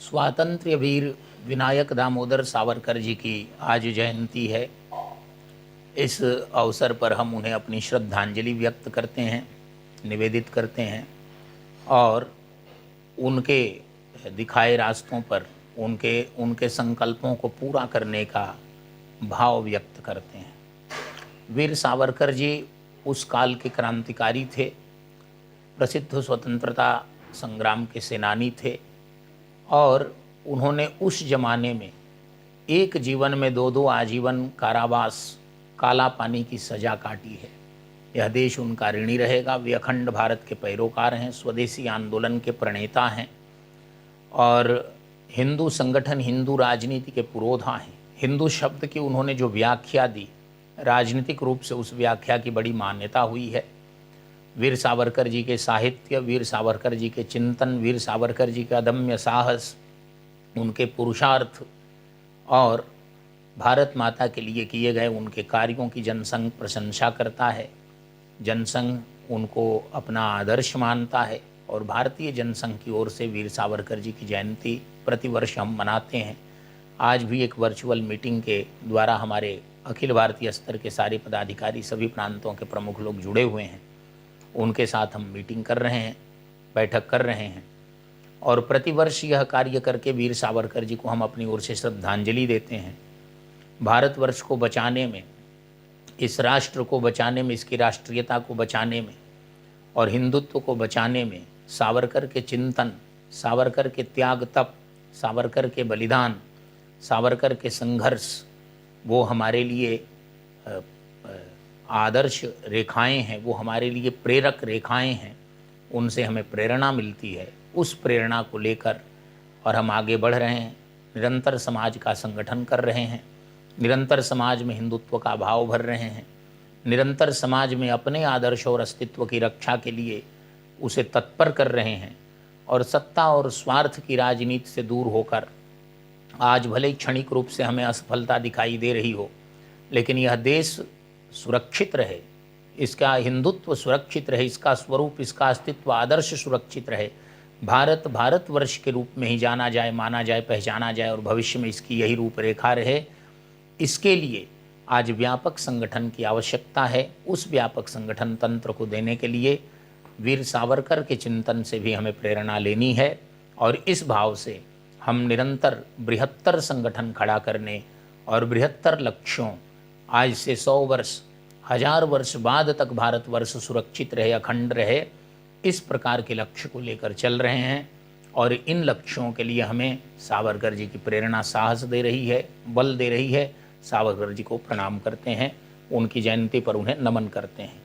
स्वातंत्र्य वीर विनायक दामोदर सावरकर जी की आज जयंती है। इस अवसर पर हम उन्हें अपनी श्रद्धांजलि व्यक्त करते हैं, निवेदित करते हैं और उनके दिखाए रास्तों पर उनके उनके संकल्पों को पूरा करने का भाव व्यक्त करते हैं। वीर सावरकर जी उस काल के क्रांतिकारी थे, प्रसिद्ध स्वतंत्रता संग्राम के सेनानी थे और उन्होंने उस जमाने में एक जीवन में दो दो आजीवन कारावास, काला पानी की सज़ा काटी है। यह देश उनका ऋणी रहेगा। वे अखंड भारत के पैरोकार हैं, स्वदेशी आंदोलन के प्रणेता हैं और हिंदू संगठन, हिंदू राजनीति के पुरोधा हैं। हिंदू शब्द की उन्होंने जो व्याख्या दी, राजनीतिक रूप से उस व्याख्या की बड़ी मान्यता हुई है। वीर सावरकर जी के साहित्य, वीर सावरकर जी के चिंतन, वीर सावरकर जी का अदम्य साहस, उनके पुरुषार्थ और भारत माता के लिए किए गए उनके कार्यों की जनसंघ प्रशंसा करता है। जनसंघ उनको अपना आदर्श मानता है और भारतीय जनसंघ की ओर से वीर सावरकर जी की जयंती प्रतिवर्ष हम मनाते हैं। आज भी एक वर्चुअल मीटिंग के द्वारा हमारे अखिल भारतीय स्तर के सारे पदाधिकारी, सभी प्रांतों के प्रमुख लोग जुड़े हुए हैं। उनके साथ हम मीटिंग कर रहे हैं, बैठक कर रहे हैं और प्रतिवर्ष यह कार्य करके वीर सावरकर जी को हम अपनी ओर से श्रद्धांजलि देते हैं। भारतवर्ष को बचाने में, इस राष्ट्र को बचाने में, इसकी राष्ट्रीयता को बचाने में और हिंदुत्व को बचाने में सावरकर के चिंतन, सावरकर के त्याग तप, सावरकर के बलिदान, सावरकर के संघर्ष, वो हमारे लिए आदर्श रेखाएं हैं, वो हमारे लिए प्रेरक रेखाएं हैं। उनसे हमें प्रेरणा मिलती है। उस प्रेरणा को लेकर और हम आगे बढ़ रहे हैं, निरंतर समाज का संगठन कर रहे हैं, निरंतर समाज में हिंदुत्व का भाव भर रहे हैं, निरंतर समाज में अपने आदर्श और अस्तित्व की रक्षा के लिए उसे तत्पर कर रहे हैं और सत्ता और स्वार्थ की राजनीति से दूर होकर आज भले क्षणिक रूप से हमें असफलता दिखाई दे रही हो, लेकिन यह देश सुरक्षित रहे, इसका हिंदुत्व सुरक्षित रहे, इसका स्वरूप, इसका अस्तित्व, आदर्श सुरक्षित रहे, भारत भारतवर्ष के रूप में ही जाना जाए, माना जाए, पहचाना जाए और भविष्य में इसकी यही रूपरेखा रहे, इसके लिए आज व्यापक संगठन की आवश्यकता है। उस व्यापक संगठन तंत्र को देने के लिए वीर सावरकर के चिंतन से भी हमें प्रेरणा लेनी है और इस भाव से हम निरंतर बृहत्तर संगठन खड़ा करने और बृहत्तर लक्ष्यों, आज से 100 वर्ष, 1000 वर्ष बाद तक भारतवर्ष सुरक्षित रहे, अखंड रहे, इस प्रकार के लक्ष्य को लेकर चल रहे हैं और इन लक्ष्यों के लिए हमें सावरकर जी की प्रेरणा साहस दे रही है, बल दे रही है। सावरकर जी को प्रणाम करते हैं, उनकी जयंती पर उन्हें नमन करते हैं।